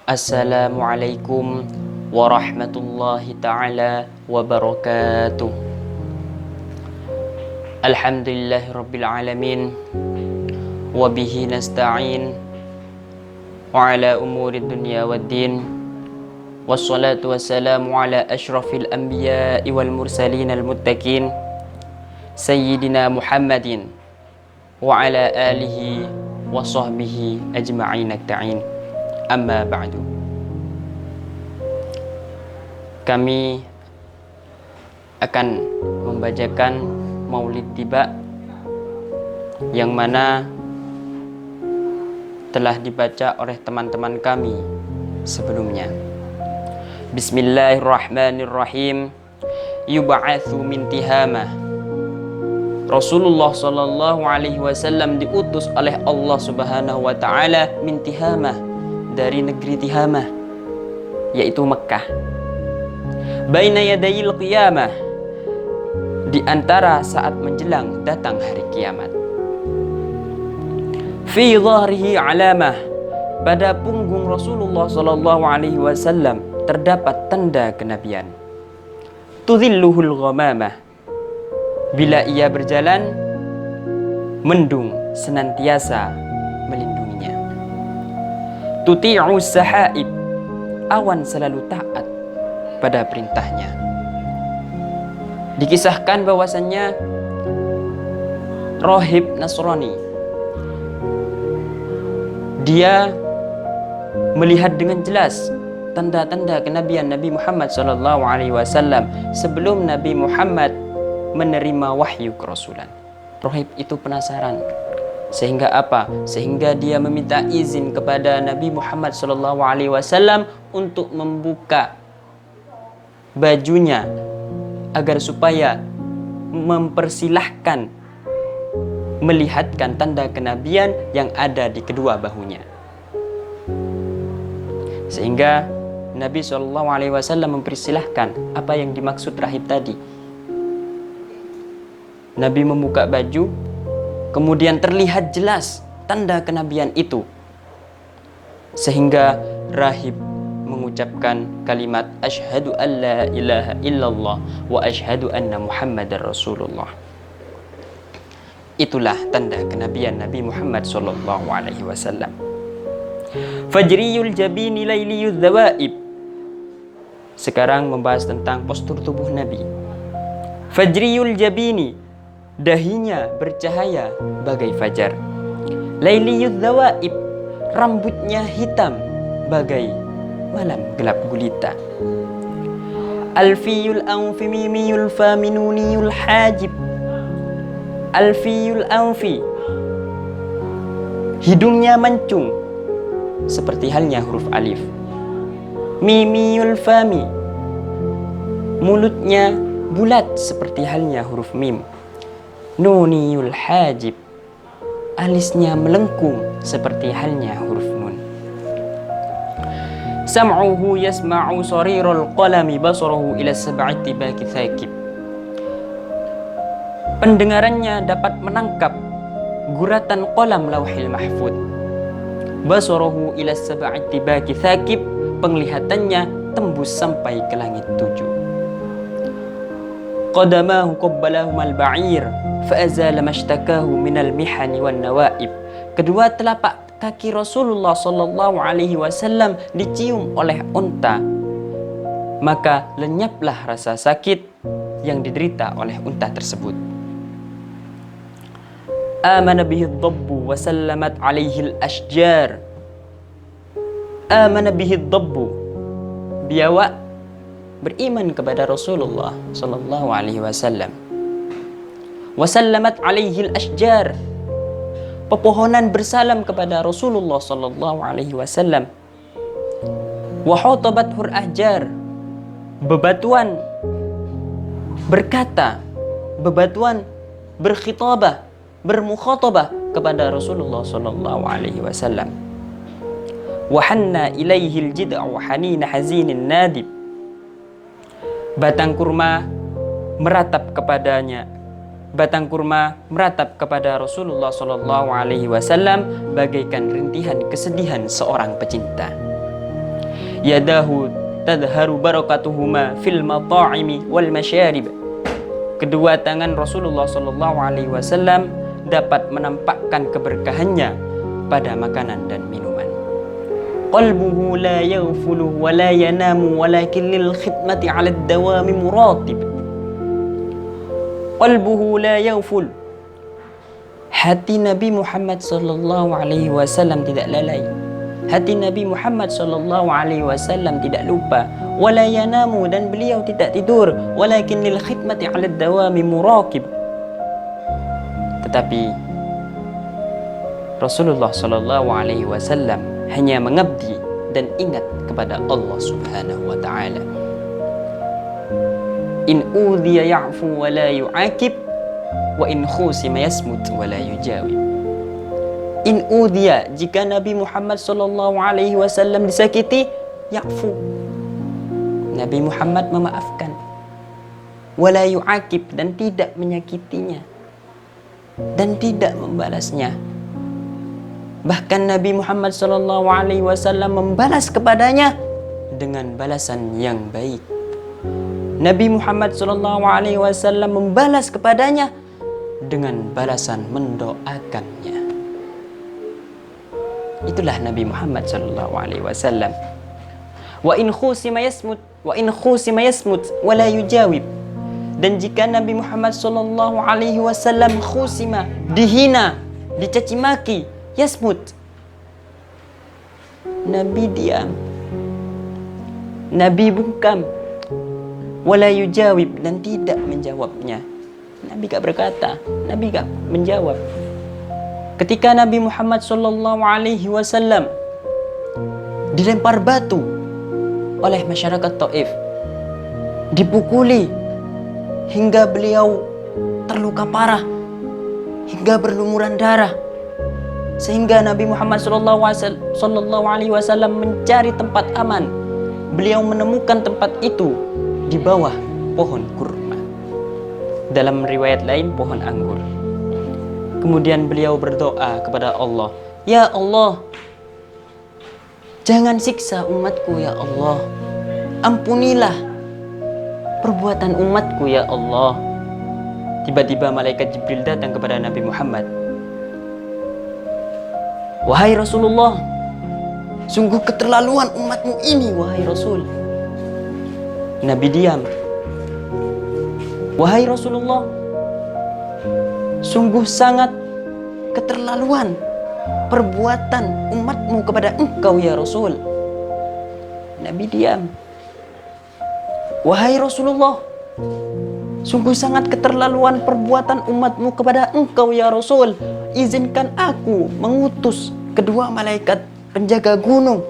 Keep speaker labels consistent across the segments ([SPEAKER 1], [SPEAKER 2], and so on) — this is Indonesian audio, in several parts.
[SPEAKER 1] Assalamualaikum warahmatullahi ta'ala wabarakatuh. Alhamdulillahi rabbil alamin, wabihi nasta'in, wa ala umuri dunya waddin, wassalatu wassalamu ala ashrafil anbiya'i wal mursalin al muttaqin, sayyidina Muhammadin wa ala alihi wa sahbihi ajma'in akta'in. Amma ba'du. Kami akan membacakan Maulid Tiba yang mana telah dibaca oleh teman-teman kami sebelumnya. Bismillahirrahmanirrahim. Yub'atsu min Tihamah. Rasulullah sallallahu alaihi wasallam diutus oleh Allah Subhanahu wa taala min Tihamah, dari negeri Tihamah, yaitu Mekkah. Baina yadayil qiyamah, di antara saat menjelang datang hari kiamat. Fi dhahrihi alamah, pada punggung Rasulullah sallallahu alaihi wasallam terdapat tanda kenabian. Tudhilluhul ghamamah, bila ia berjalan mendung senantiasa melindunginya. Tuti'u sahaib, awan selalu taat pada perintahnya. Dikisahkan bahwasannya Rohib Nasrani, dia melihat dengan jelas tanda-tanda kenabian Nabi Muhammad SAW sebelum Nabi Muhammad menerima wahyu kerasulan. Rohib itu penasaran. Sehingga apa? Sehingga dia meminta izin kepada Nabi Muhammad SAW untuk membuka bajunya agar supaya mempersilahkan melihatkan tanda kenabian yang ada di kedua bahunya. Sehingga Nabi SAW mempersilahkan apa yang dimaksud rahib tadi. Nabi membuka baju, kemudian terlihat jelas tanda kenabian itu, sehingga rahib mengucapkan kalimat asyhadu an la ilaha illallah wa asyhadu anna muhammadar rasulullah. Itulah tanda kenabian Nabi Muhammad sallallahu alaihi wasallam. Fajriyul jabini layliyudz zawaib. Sekarang membahas tentang postur tubuh Nabi. Fajriyul jabini, dahinya bercahaya bagai fajar. Layliyudz zawaib, rambutnya hitam bagai malam gelap gulita. Alfiyul anfi mimiyul faminuniyul hajib. Alfiyul anfi, hidungnya mancung seperti halnya huruf alif. Mimiyul fami, mulutnya bulat seperti halnya huruf mim. Nuniyul hajib, alisnya melengkung seperti halnya huruf nun. Sam'uhu yasma'u sarirul qalami basarahu ila sab'ati tibaki thaqib. Pendengarannya dapat menangkap guratan qalam lauhil mahfud. Basarahu ila sab'ati tibaki thaqib, penglihatannya tembus sampai ke langit 7. Qadamahu qabbalahum al-ba'ir fa'azala mashtakahu minal mihani wan nawaib. Kedua telapak kaki Rasulullah sallallahu alaihi wasallam dicium oleh unta, maka lenyaplah rasa sakit yang diderita oleh unta tersebut. Amana bihi ad-dabbu wa sallamat alaihi al-ashjar. Amana bihi ad-dabbu, biawak beriman kepada Rasulullah sallallahu alaihi wasallam. Wasallamat alaihi al-ashjar, pepohonan bersalam kepada Rasulullah sallallahu alaihi wasallam. Wa khatabathur ahjar, bebatuan berkata, bebatuan berkhitabah, bermukhatabah kepada Rasulullah sallallahu alaihi wasallam. Wa hanna ilaihi al-jid'u hanina hazinin nadib, batang kurma meratap kepadanya, batang kurma meratap kepada Rasulullah sallallahu alaihi wasallam bagaikan rintihan kesedihan seorang pecinta. Yadahu tadharu barakatuhuma fil mata'imi wal masyarib. Kedua tangan Rasulullah sallallahu alaihi wasallam dapat menampakkan keberkahannya pada makanan dan minuman. Qalbuhu la yaghfulu wa la yanamu walakin lil khidmati 'ala ad-dawami muratib. Qalbuhu la yaghful. Hati Nabi Muhammad sallallahu alaihi wasallam tidak lalai. Hati Nabi Muhammad sallallahu alaihi wasallam tidak lupa. Wala yanamu, dan beliau tidak tidur. Walakin lil khidmati 'ala ad-dawami muraqib. Tetapi Rasulullah sallallahu alaihi wasallam hanya mengabdi dan ingat kepada Allah Subhanahu wa taala. In udhiya ya'fu wa la yu'aqib wa in khusima yasmut wa la yujawib. In udhiya, jika Nabi Muhammad sallallahu alaihi wasallam disakiti, ya'fu, Nabi Muhammad memaafkan. Wa la yu'aqib, dan tidak menyakitinya dan tidak membalasnya. Bahkan Nabi Muhammad sallallahu alaihi wasallam membalas kepadanya dengan balasan yang baik. Nabi Muhammad sallallahu alaihi wasallam membalas kepadanya dengan balasan mendoakannya. Itulah Nabi Muhammad sallallahu alaihi wasallam. Wa in khusima yasmut wa la yujawib. Dan jika Nabi Muhammad sallallahu alaihi wasallam khusima, dihina, dicaci maki, yasmut, Nabi diam, Nabi bungkam, wala yujawib, dan tidak menjawabnya. Nabi gak berkata, Nabi gak menjawab. Ketika Nabi Muhammad sallallahu alaihi wasallam dilempar batu oleh masyarakat Taif, dipukuli hingga beliau terluka parah, hingga berlumuran darah, sehingga Nabi Muhammad sallallahu alaihi wasallam mencari tempat aman. Beliau menemukan tempat itu di bawah pohon kurma. Dalam riwayat lain pohon anggur. Kemudian beliau berdoa kepada Allah, "Ya Allah, jangan siksa umatku ya Allah. Ampunilah perbuatan umatku ya Allah." Tiba-tiba malaikat Jibril datang kepada Nabi Muhammad. "Wahai Rasulullah, sungguh keterlaluan umatmu ini, wahai Rasul." Nabi diam. "Wahai Rasulullah, sungguh sangat keterlaluan perbuatan umatmu kepada engkau ya Rasul." Nabi diam. "Wahai Rasulullah, sungguh sangat keterlaluan perbuatan umatmu kepada engkau ya Rasul. Izinkan aku mengutus kedua malaikat penjaga gunung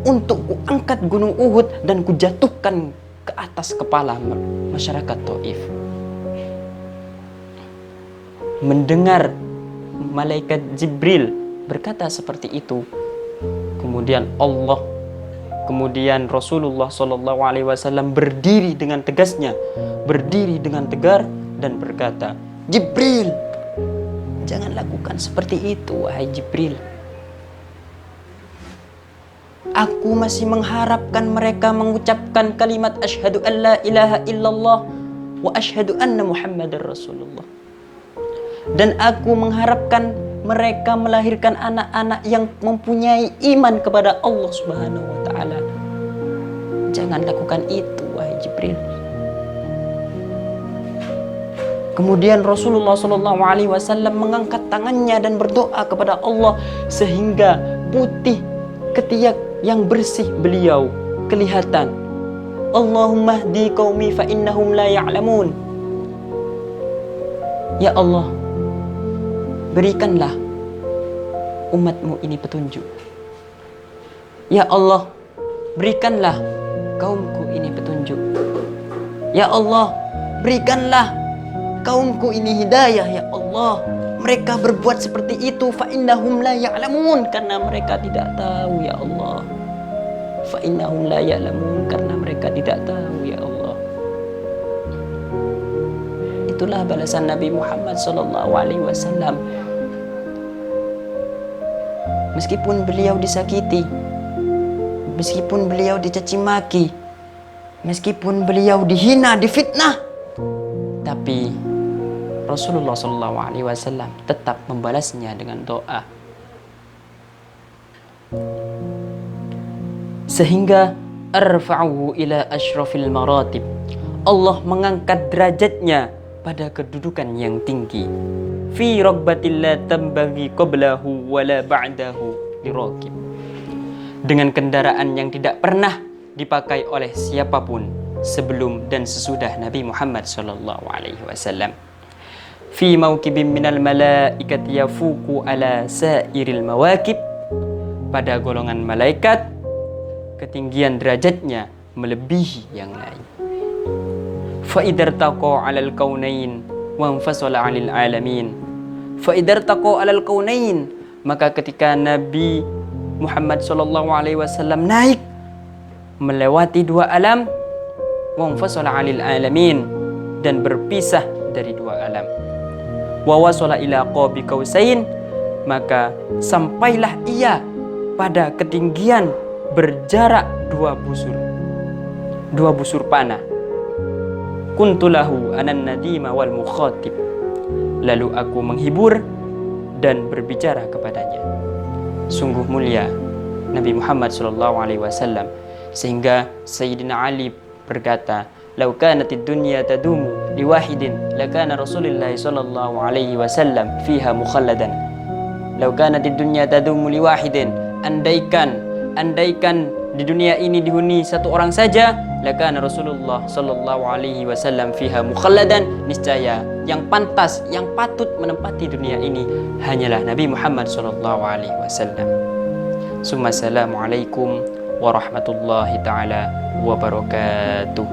[SPEAKER 1] untuk kuangkat gunung Uhud dan kujatuhkan ke atas kepala masyarakat Taif." Mendengar malaikat Jibril berkata seperti itu, kemudian Rasulullah sallallahu alaihi wasallam berdiri dengan tegasnya, berdiri dengan tegar dan berkata, "Jibril, jangan lakukan seperti itu, wahai Jibril. Aku masih mengharapkan mereka mengucapkan kalimat asyhadu an la ilaha illallah wa asyhadu anna Muhammadar Rasulullah. Dan aku mengharapkan mereka melahirkan anak-anak yang mempunyai iman kepada Allah Subhanahu wa taala. Jangan lakukan itu, wahai Jibril." Kemudian Rasulullah sallallahu alaihi wasallam mengangkat tangannya dan berdoa kepada Allah sehingga putih ketiak yang bersih beliau kelihatan. "Allahumma hdi qaumi fa innahum la ya'lamun." Ya Allah, berikanlah umatmu ini petunjuk. Ya Allah, berikanlah kaumku ini petunjuk. Ya Allah, berikanlah kaumku ini hidayah. Ya Allah, mereka berbuat seperti itu fa innahum la ya'lamun, karena mereka tidak tahu ya Allah. Fa innahum la ya'lamun, karena mereka tidak tahu ya Allah. Itulah balasan Nabi Muhammad sallallahu alaihi wasallam. Meskipun beliau disakiti, meskipun beliau dicaci maki, meskipun beliau dihina, difitnah, tapi Rasulullah SAW tetap membalasnya dengan doa. Sehingga arfa'uhu ila asyrafil maratib, Allah mengangkat derajatnya pada kedudukan yang tinggi. Fi ragbatil la tambaghi qablahu wala ba'dahu lirakib, dengan kendaraan yang tidak pernah dipakai oleh siapapun sebelum dan sesudah Nabi Muhammad SAW. Fi mawkibin minal malaikati yafuku ala sairil mawakib, pada golongan malaikat ketinggian derajatnya melebihi yang lain. Fa idartaqa 'alal kaunain wa anfasala 'anil alamin. Fa idartaqa 'alal kaunain, maka ketika Nabi Muhammad SAW naik melewati dua alam, wa anfasala 'anil alamin, dan berpisah dari dua alam, wa wasala ila qabi qausain, maka sampailah ia pada ketinggian berjarak dua busur panah. Kuntulahu anan nadima wal mukhatib, lalu aku menghibur dan berbicara kepadanya. Sungguh mulia Nabi Muhammad SAW, sehingga Sayyidina Ali berkata, "Lau kanatid dunya tadumu liwahidin lakana Rasulullah SAW fiha mukhalladan." Lau kanatid dunya tadumu liwahidin, andaikan di dunia ini dihuni satu orang saja, lakana Rasulullah SAW fiha mukhalladan, niscaya yang pantas, yang patut menempati dunia ini hanyalah Nabi Muhammad SAW. Assalamualaikum warahmatullahi taala wabarakatuh.